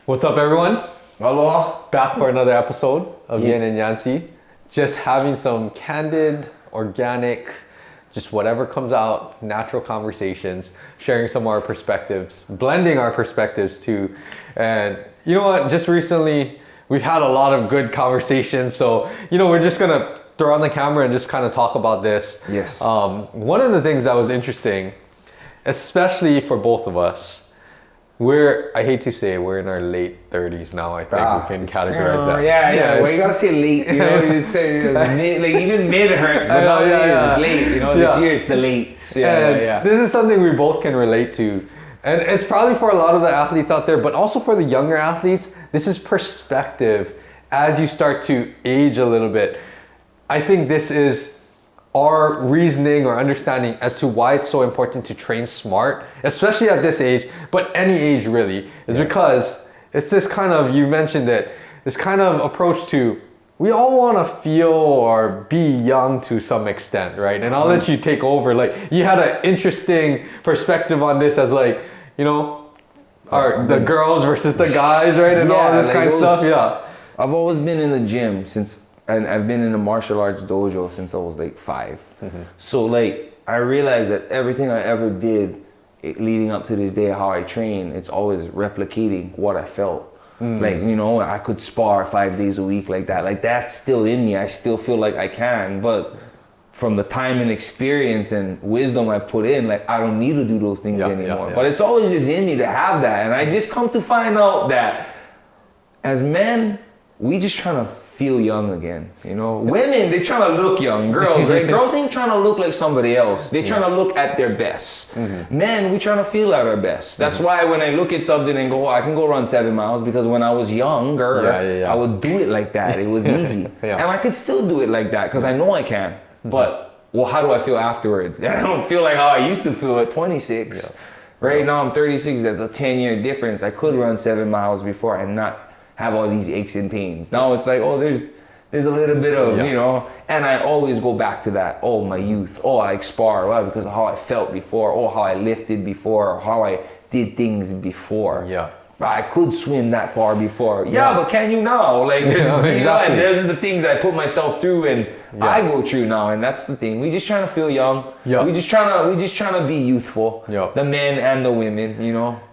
What's up, everyone? Hello. Back for another episode of Yin and Yancy. Just having some candid, organic, just whatever comes out, natural conversations, sharing some of our perspectives, blending our perspectives too. And you know what? Just recently, we've had a lot of good conversations. So, we're just going to throw on the camera and just kind of talk about this. Yes. One of the things that was interesting, especially for both of us, I hate to say, we're in our late 30s now. I think we can categorize that. Yeah. Well, you gotta say late. You say mid, even mid hurts, but not it's late. This year it's the late. Yeah. This is something we both can relate to, and it's probably for a lot of the athletes out there, but also for the younger athletes. This is perspective as you start to age a little bit. I think this is our reasoning or understanding as to why it's so important to train smart, especially at this age, but any age really, is because it's this kind of, you mentioned it, this kind of approach to, we all want to feel or be young to some extent, right? And I'll let you take over. Like, you had an interesting perspective on this as the girls versus the guys, right? And all this kind of stuff, I've always been in the gym and I've been in a martial arts dojo since I was 5. Mm-hmm. So I realized that everything I ever did leading up to this day, how I train, it's always replicating what I felt. I could spar 5 days a week like that. That's still in me. I still feel like I can, but from the time and experience and wisdom I've put in, I don't need to do those things anymore. But it's always just in me to have that. And I just come to find out that as men, we just trying to feel young again, Women, they trying to look young. Girls, right? Girls ain't trying to look like somebody else. They trying to look at their best. Mm-hmm. Men, we trying to feel at our best. That's why when I look at something and go, I can go run 7 miles, because when I was younger, I would do it like that. It was easy. And I could still do it like that because I know I can. Mm-hmm. But, how do I feel afterwards? I don't feel like how I used to feel at 26. Yeah. Right now I'm 36. That's a 10-year difference. I could run 7 miles before and not have all these aches and pains. Now it's there's a little bit of, and I always go back to that. Oh, my youth. Oh, I spar. Well, because of how I felt before. Oh, how I lifted before. Or how I did things before. Yeah. I could swim that far before. Yeah, but can you now? There's exactly. There's the things I put myself through and I go through now, and that's the thing. We just trying to feel young. Yeah. We just trying to be youthful. Yeah. The men and the women,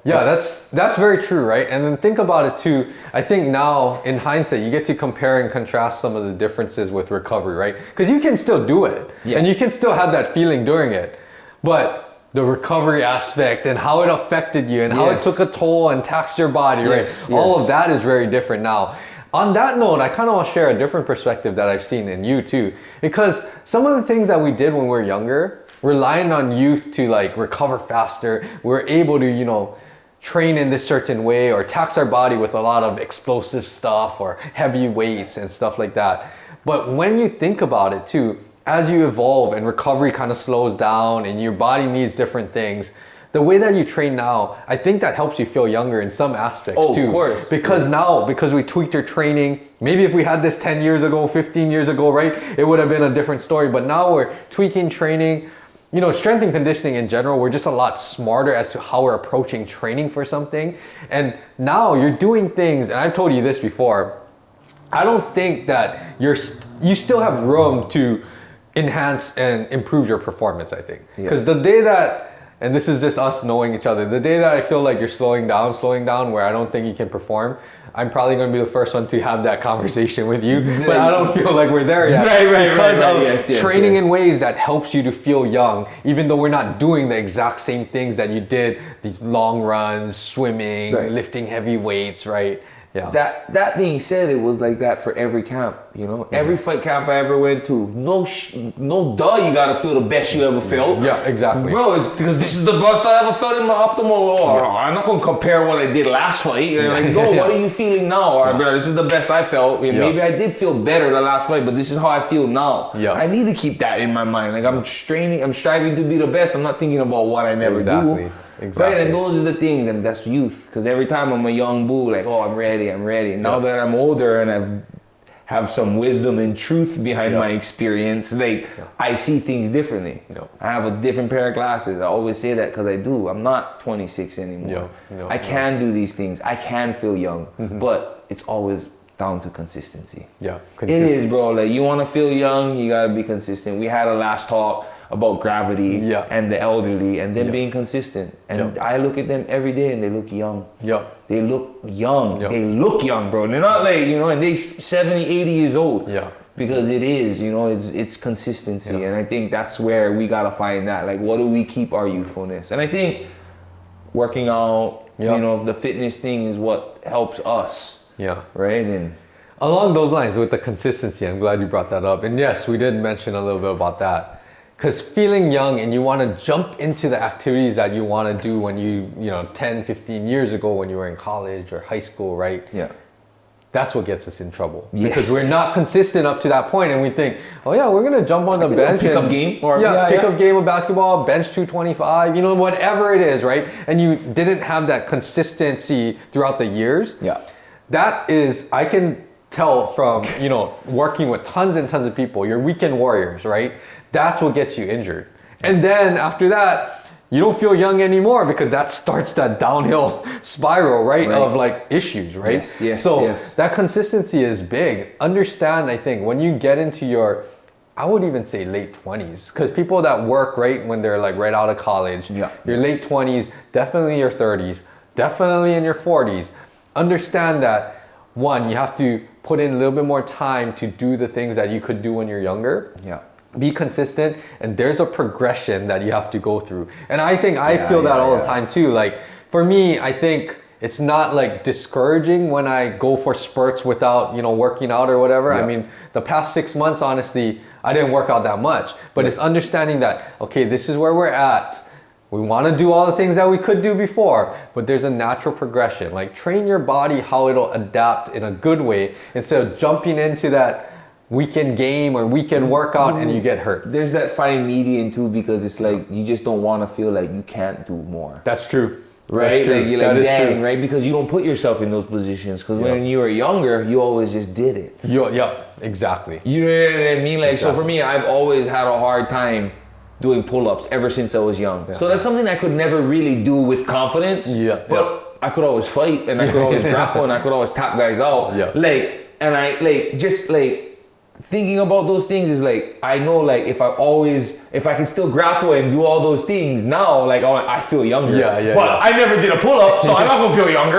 Yeah, that's very true, right? And then think about it too. I think now in hindsight, you get to compare and contrast some of the differences with recovery, right? Because you can still do it, and you can still have that feeling during it, but the recovery aspect and how it affected you and how it took a toll and taxed your body, right? All of that is very different now. On that note, I kind of want to share a different perspective that I've seen in you too, because some of the things that we did when we were younger, relying on youth to recover faster, we're able to, train in this certain way or tax our body with a lot of explosive stuff or heavy weights and stuff like that. But when you think about it too, as you evolve and recovery kind of slows down and your body needs different things, the way that you train now, I think that helps you feel younger in some aspects too. Of course. Because we tweaked your training, maybe if we had this 10 years ago, 15 years ago, right, it would have been a different story. But now we're tweaking training, strength and conditioning in general, we're just a lot smarter as to how we're approaching training for something. And now you're doing things, and I've told you this before, I don't think that you still have room to enhance and improve your performance, I think. Because the day that, and this is just us knowing each other, the day that I feel like you're slowing down where I don't think you can perform, I'm probably going to be the first one to have that conversation with you, but I don't feel like we're there yet. Because training in ways that helps you to feel young, even though we're not doing the exact same things that you did, these long runs, swimming, lifting heavy weights, right? Yeah. That being said, it was like that for every camp, Every fight camp I ever went to, no you gotta feel the best you ever felt. Yeah, exactly. Bro, it's because this is the best I ever felt in my optimal. I'm not gonna compare what I did last fight. What are you feeling now? Or, bro, this is the best I felt. Maybe I did feel better the last fight, but this is how I feel now. Yeah. I need to keep that in my mind. I'm striving to be the best. I'm not thinking about what I never do. Exactly. Right, and those are the things, and that's youth. Because every time I'm a young boo, I'm ready. Now that I'm older and I've have some wisdom and truth behind my experience. Like, I see things differently. I have a different pair of glasses. I always say that because I do. I'm not 26 anymore. I can do these things. I can feel young, but it's always down to consistency. It is, bro. Like, you want to feel young, you gotta be consistent. We had a last talk about gravity and the elderly and them being consistent. And I look at them every day and they look young. They look young. They look young, bro. They're not like, you know, and they 70, 80 years old. Because it is, you know, it's consistency. And I think that's where we gotta find that. Like, what do we keep our youthfulness? And I think working out, you know, the fitness thing is what helps us. Right? And along those lines with the consistency, I'm glad you brought that up. And yes, we did mention a little bit about that. Because feeling young and you want to jump into the activities that you want to do when you know, 10, 15 years ago when you were in college or high school, right? That's what gets us in trouble. Because we're not consistent up to that point and we think, oh yeah, we're going to jump on the bench. Pick-up game. Or, pick-up game of basketball, bench 225, you know, whatever it is, right? And you didn't have that consistency throughout the years. That is, I can tell from, you know, working with tons and tons of people, you're weekend warriors, right? That's what gets you injured. And then after that, you don't feel young anymore because that starts that downhill spiral, right? Of like issues, right? So that consistency is big. Understand, I think, when you get into your, I would even say late 20s, because people that work right when they're like right out of college, your late 20s, definitely your 30s, definitely in your 40s, understand that one, you have to put in a little bit more time to do the things that you could do when you're younger. Be consistent, and there's a progression that you have to go through. And I think I feel that all the time too. Like for me, I think it's not like discouraging when I go for spurts without, you know, working out or whatever. I mean, the past 6 months, honestly, I didn't work out that much, but it's understanding that, okay, this is where we're at. We want to do all the things that we could do before, but there's a natural progression. Like train your body how it'll adapt in a good way instead of jumping into that weekend game or weekend workout and you get hurt. There's that fine median too, because it's like you just don't want to feel like you can't do more. That's true. Right? Like you're like, dang, right? Because you don't put yourself in those positions. Because when you were younger, you always just did it. Exactly. You know what I mean? Like, so for me, I've always had a hard time doing pull-ups ever since I was young. So that's something I could never really do with confidence. But I could always fight and I could always grapple and I could always tap guys out. Like, and I like just like thinking about those things is like, I know like if I can still grapple and do all those things now, like I feel younger. But I never did a pull-up, so I'm not gonna feel younger,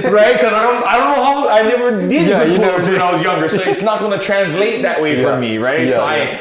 right? Because I don't know how, I never did good pull-ups when I was younger, so it's not gonna translate that way for me, right?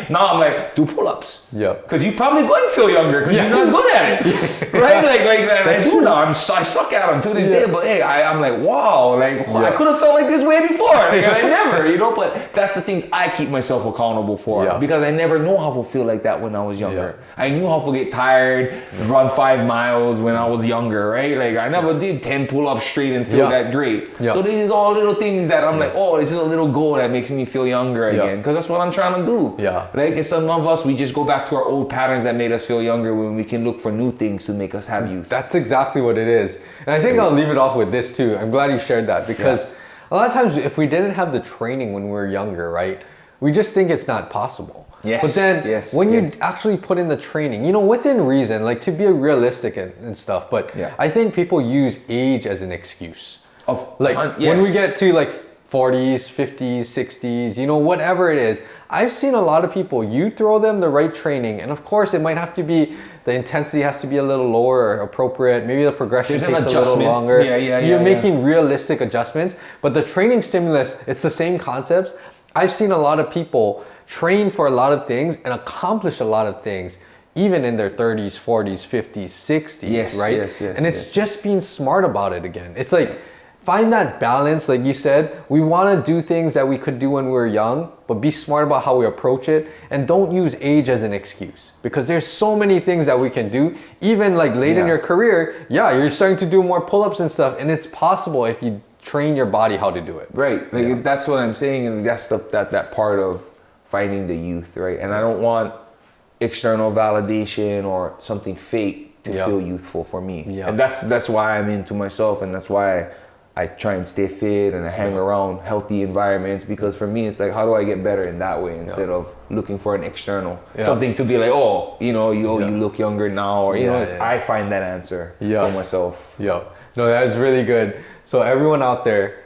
Now I'm like, do pull-ups. Because you probably going to feel younger because you're not good at it, right? Like I do now. I suck at them to this day, but hey, I'm like, wow, like I could have felt like this way before, and I never, you know. But that's the things I keep myself accountable for because I never know how to feel like that when I was younger. I knew how to get tired, run 5 miles when I was younger, right? Like I never did 10 pull-ups straight and feel that great. So this is all little things that I'm like, oh, this is a little goal that makes me feel younger again, because that's what I'm trying to do. Like, and some of us, we just go back to our old patterns that made us feel younger when we can look for new things to make us have youth. That's exactly what it is. And I think I'll leave it off with this too. I'm glad you shared that, because a lot of times if we didn't have the training when we were younger, right, we just think it's not possible. But then when you actually put in the training, you know, within reason, like to be realistic and stuff, but I think people use age as an excuse. When we get to like 40s, 50s, 60s, you know, whatever it is, I've seen a lot of people, you throw them the right training, and of course it might have to be, the intensity has to be a little lower or appropriate, maybe the progression takes a little longer. You're making realistic adjustments, but the training stimulus, it's the same concepts. I've seen a lot of people train for a lot of things and accomplish a lot of things, even in their 30s, 40s, 50s, 60s, right? And it's just being smart about it again. It's like, find that balance, like you said. We want to do things that we could do when we were young, but be smart about how we approach it, and don't use age as an excuse, because there's so many things that we can do. Even like late in your career, you're starting to do more pull-ups and stuff, and it's possible if you train your body how to do it. Right, like that's what I'm saying, and that's that part of finding the youth, right? And I don't want external validation or something fake to feel youthful for me. And that's why I'm into myself, and that's why I try and stay fit and I hang around healthy environments, because for me it's like, how do I get better in that way instead of looking for an external something to be like, oh, you know, you look younger now, or you know, I find that answer for myself. No, that is really good. So everyone out there,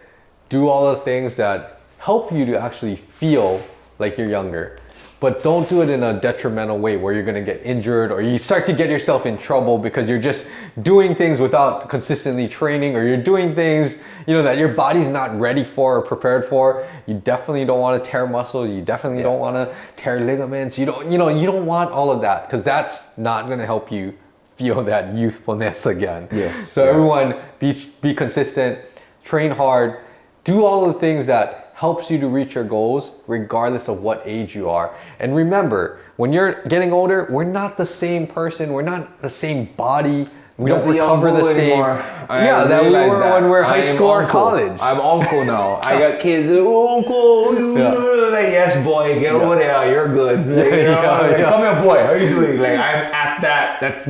do all the things that help you to actually feel like you're younger. But don't do it in a detrimental way where you're going to get injured, or you start to get yourself in trouble because you're just doing things without consistently training, or you're doing things, you know, that your body's not ready for or prepared for. You definitely don't want to tear muscles. You definitely don't want to tear ligaments. You don't want all of that, because that's not going to help you feel that youthfulness again. Yes. So everyone, be consistent, train hard, do all the things that helps you to reach your goals regardless of what age you are. And remember, when you're getting older, we're not the same person. We're not the same body. We don't recover the same. That we were when we were high school or college. I'm uncle now. I got kids. Oh, uncle. Like, yes, boy, get over there. You're good. Like, come here, boy. How you doing? Like, I'm at that. That's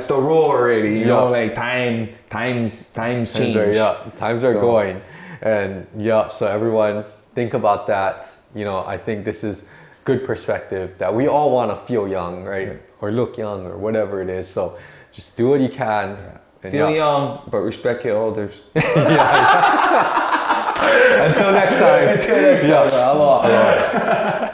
the rule already. You know, like times change. Times are going. And so everyone, think about that. You know, I think this is good perspective, that we all want to feel young, right? Or look young, or whatever it is. So just do what you can. And feel young, but respect your elders. Until next time. Aloha.